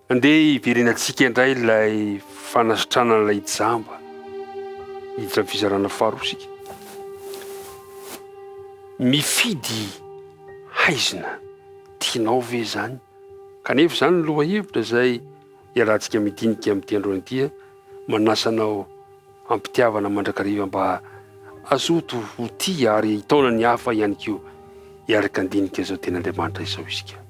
Andeha hiverenantsika indray ilay fanasitranana ilay jamba hiditra amin'ny fizarana faharoa isika. Mifidy haizina tianao ve zany? Kanefa zany ny lohahevitra izay iarahantsika midinika amin'ity androany ity, manasanao ampitiavana mandrakariva mba azoto ho tia ary hitaona ny hafa ihany koa hiaraka andinika izao ten'Andriamanitra izao isika.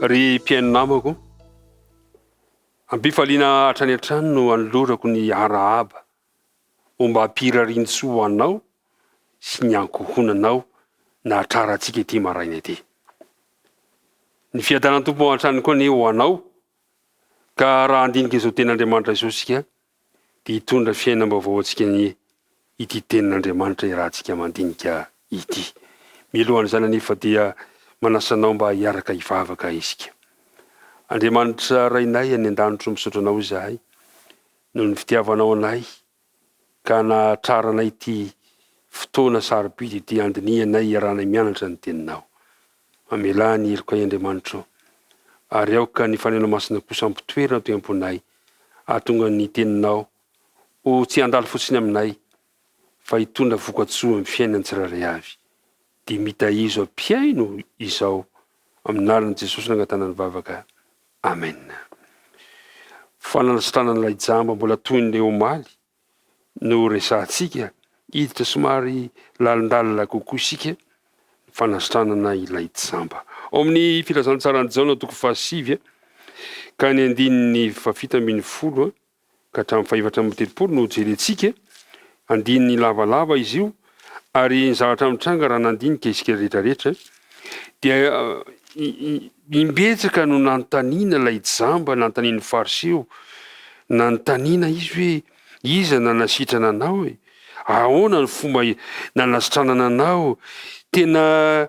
Ry mpiaino namako, ampifaliana hatrany an-trano no anolorako ny arahaba mba hampirarian-tsoa ho anao sy ny ankohonanao na hatrarantsika ity maraina ity. Ny fiadanan'ny tompo ao an-trano koa ho anao, ka raha andinika izao ten'Andriamanitra izao isika dia hitondra fiainam-baovao antsika ny ity tenin'Andriamanitra iarahantsika mandinika ity. Mialohan' izany anefa dia manasanao mba hiaraka hivavaka isika. Andriamanitra rainay any an-danitro misaotra anao izahay noho ny fitiavanao anay ka nahatraranay ity fotoana sarobidy ity andinianay iarahanay mianatra ny teninao. Mamela ny heloka Andriamanitra ary aoka ny faneno masina kosa ampitoerana toy amponay ahatonga ny teninao ho tsy handalo fotsiny aminay fa hitondra vokatsoa amin'ny fiainan'ny tsirairay avy. Dia mitahizo ampiaino izao amin'ny anaran'i Jesosy nangatana ny vavaka. Amen. Fanasitranana ilay jamba mbola toy ny omaly no resantsika, hiditra somary lalindalina kokoa isika fanasitranana ilay jamba. Ao amin'ny filazantsara ny Jaona toko 7 ka ny 9:7-10 ka hatramin'ny 4:30 no jerentsika. Andininy lavalava izy io ary ny zavatra mitranga raha nandinika isika rehetrarehetra dia imbetsaka no nanontaniana ilay jamba, nanontaniany fariseo, nanontaniana izy hoe iza nanasitrana anao e? Ahoana ny fomba nanasitranana anao? Tena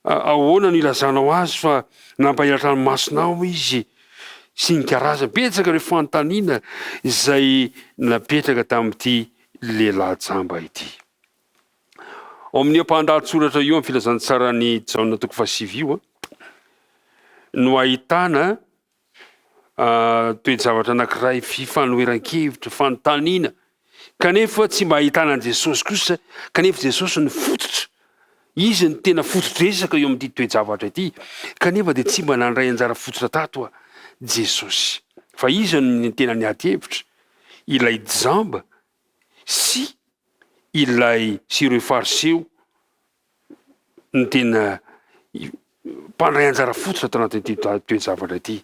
ahoana no ilazanao azy fa nampahiratra ny masonao izy? Sy ny karaza betsaka ireo fanontaniana izay napetraka tamin'ity lehilahy jamba ity. Ao amin'ny ampahan-dahatsoratra io amin'ny filazantsara ny Jaona toko 7 no ahitana toe-javatra anankiray fifanoheran-kevitra, fanontaniana, kanefa tsy mba ahitana an Jesosy kosa, kanefa Jesosy ny fototra. Izy ny tena foto-dresaka eo amin'ity toe-javatra ity, kanefa dia tsy mba nandray anjara fototra tato Jesosy. Fa izy ny tena niady-hevitra, ilay jamba sy ilay sy ireo fariseo ny tena mpandray anjara fototra tao anatin'ity toe-javatra ity.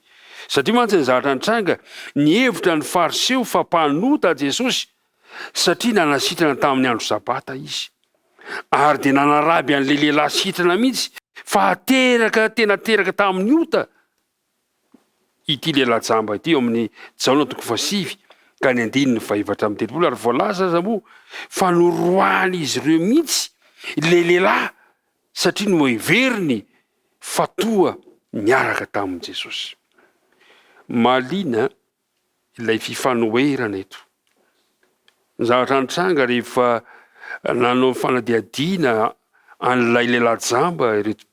Satria mantsy ny zavatra nitranga, ny hevitra ny fariseo fa mpanota Jesosy satria nanasitrana tamin'ny andro sabata izy. Ary dia nanaraby an'ilay lehilahy sitrana mihitsy fa tena teraka tamin'ny ota ity lehilahy jamba ity. Ao amin'ny Jaona toko 7 ka ny 9:7-10 ary voalaza aza moa fa noroany izy ireo mihitsy ilay lehilahy satria no heveriny fatoa niaraka tamin'i Jesosy. Mahaliana ilay fifanoherana eto. Ny zavatra nitranga rehefa nanao fanadihadiana an'ilay lehilahy jamba reto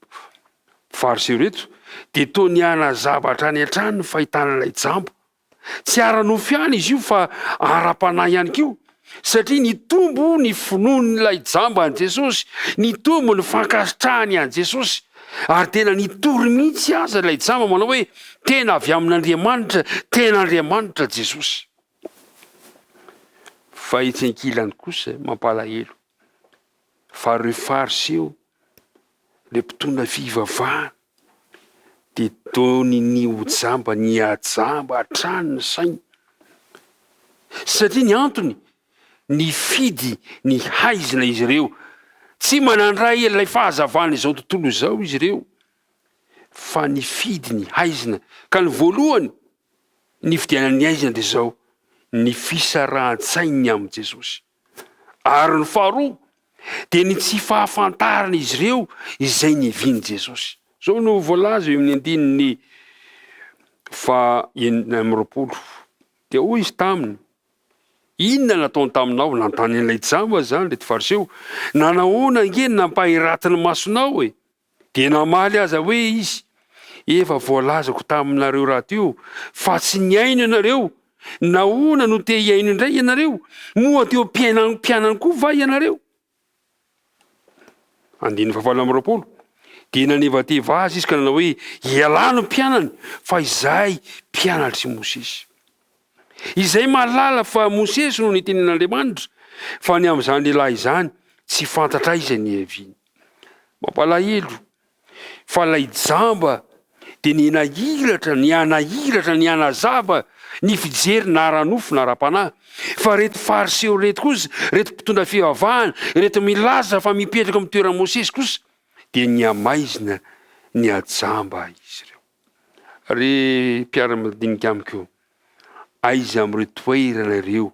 fariseo reto dia toa niana zavatra any an-trano ny fahitana ilay jamba. Tsy ara-nofy ihany izy io fa ara-panahy ihany koa satria nitombo ny finoan'ilay jamba an Jesosy, nitombo ny fankasitrahany an Jesosy ary tena nitory mihitsy aza ilay jamba manao hoe tena avy amin'Andriamanitra, tena Andriamanitra Jesosy. Fa etsy ankilany kosa mampalahelo fa ireo fariseo ilay mpitondra fivavahana dia toa ny jamba niajamba hatrany ny sainy. Satria ny antony nifidy ny haizina izy ireo, tsy manandray ilay fahazavana izao tontolo izao izy ireo, fa nifidy ny haizina. Ka ny voalohany ny fidianany haizina dia izao, ny fisarahan-tsainy amin'i Jesosy. Ary ny faharoa dia ny tsy fahafantarana izy ireo izay niviany Jesosy. Zao no voalaza eo amin'ny fa roapolo dia hoy izy taminy, inona nataony taminao? Nantany an'ilay jamba zany le fariseo, nanahoana nge nampahiratiny masonao e? Dia namaly aza hoe izy, efa voalazako taminareo raha teo fa tsy niaino ianareo. Nahoana no te hiaino indray ianareo? Moa teo mpianany koa va ianareo? 20 dia naneva-teva azy izy ka nanao hoe, ialano mpianany fa izahay mpianatry Mosesy. Izay mahalala fa Mosesy no nitenin'Andriamanitra, fa ny amin'izany lehilahy izany tsy fantatra izy ny heviany. Mampalahelo fa lay jamba dia ny nahiratra, ny anahiratra, ny anazava ny fijery na ara-nofo na ara-panahy. Fa reto fariseo reto kosa, reto mpitondra fivavahana, reto milaza fa mipetraka amin'ny toeran'i Mosesy kosa, dia ny amaizina ny ajamba izy ireo. Re mpiara-madinika amiko, aiza amin'ireo toerana ireo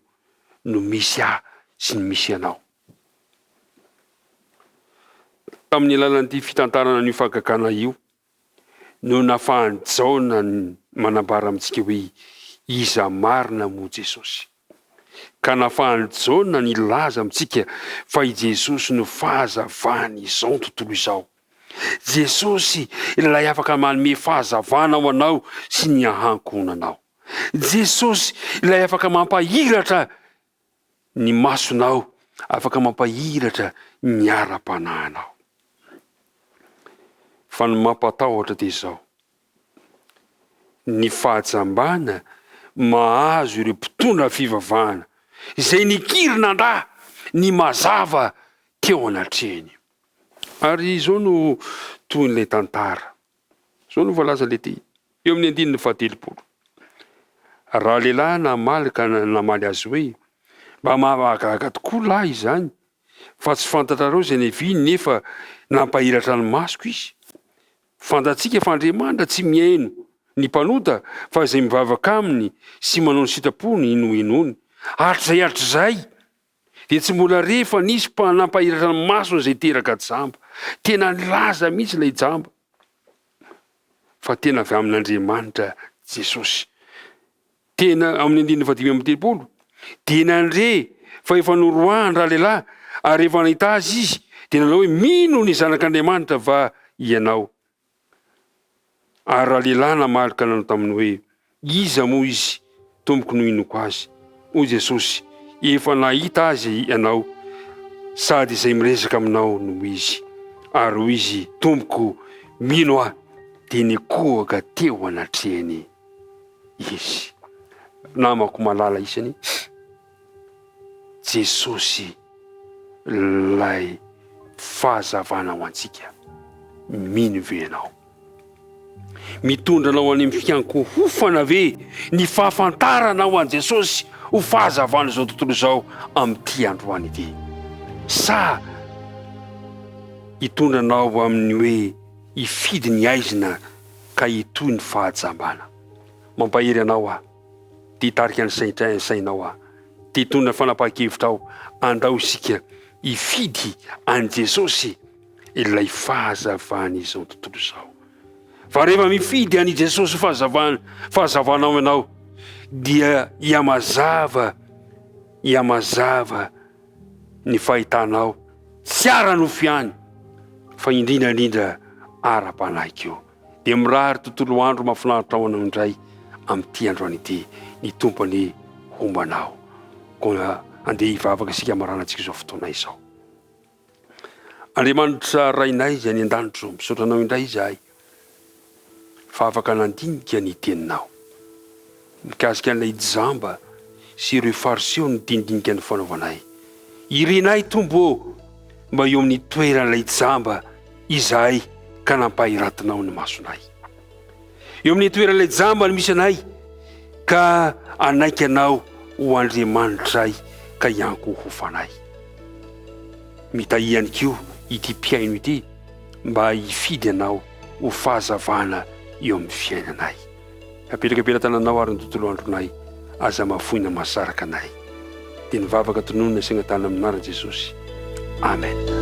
no misy ahy sy ny misy anao? Tamin'ny alalan'ity fitantarana ny fankakana io no nafahan'i Jaona manambara amintsika hoe iza marina moa Jesosy. Ka nafahan'i Jaona ny laza amintsika fa i Jesosy no fahazavany izao tontolo izao. Jesosy ilay afaka manome fahazavana ao anao sy ny ahankonanao. Jesosy ilay afaka mampahiratra ny masonao, afaka mampahiratra ny ara-pananao. Fa ny mampatahotra dia izao, ny fahajambana mahazo ireo mpitondra fivavahana izay nikirinandrà ny mazava teo anatrehany. Ary izao no toy n'ilay tantara, izao no voalaza lety eo amin'ny 19. Raha lehilahy namaly ka namaly azy hoe, mba mahagaga tokoa lahy izany, fa tsy fantatrareo izay neviny nefa nampahiratra ny masoko izy. Fantatsika fa Andriamanitra tsy miaino ny mpanota fa izay mivavaka aminy sy manao ny sitrapony no enony. Hatr'izay dia tsy mbola rehefa nisy nampahiratra ny masony izay teraka jamba. Tena nilaza mihitsy ilay jamba. Fa tena avy amin'Andriamanitra Jesosy. Tena amin'ny 19 dia nandre fa efa noroahany raha lehilahy, ary rehefa nahita azy izy dia nanao hoe, mino ny zanak'Andriamanitra va ianao? Ary raha lehilahy namaly ka nanao taminy hoe, iza moa izy tompoko no inoko azy? O Jesosy, efa nahita azy ianao, sady izay miresaka aminao no izy. Ary hoy izy, tompoko, mino aho, dia nikohaka teo anatrehany izy. Namako malala isany, Jesosy lay fahazavana ho antsika, mino ve ianao? Mitondra anao any amin'ny fiankohofana ve ny fahafantarana ho an' Jesosy ho fahazavana izao tontolo izao amin'ity androany ity? Sa hitondra anao amin'ny hoe hifidy ny aizina ka hitoy ny fahajambana? Mampahery anao aho, ty hitarika ny sainao aho, ty hitondra fanapahan-kevitra aho, andao isika hifidy an' Jesosy ilay fahazavana izao tontolo izao. Fa rehefa mifidy an'i Jesosy fahazavanao ianao, dia iamazava ny fahitanao, tsy ara-nofo ihany, fa indrindrandrindra ara-panahy keo. Dia mirary tontolo andro mahafinaritra ao anao indray amin'ity androany ity, ny tompony hombanao. Koa andeha hivavaka isika maranantsika izao fotoana izao. Andriamanitra rainay izay any an-danitro, misaotra anao indray izahay fa afaka nandinika ny teninao. Mikasika an'ilay jamba sy ireo fariseo ny dindinika ny fanaovanay. Irenay tombo mba eo amin'ny toeran'ilay jamba izahay ka nampahiratinao ny masonay. Eo amin'ny toeran'ilay jamba ny misy anay ka anaiky anao ho Andriamanitray ka iankohofanay. Mitahihany keo ity mpiaino ity mba hifidy anao ho fahazavana eo amin'ny fiainanay. Apetraka am-pelantananao ary ny tontolo andronay, aza mahafoina mahasaraka anay. Dia nivavaka tononona saigna tany amin'nara Jesosy. Amen.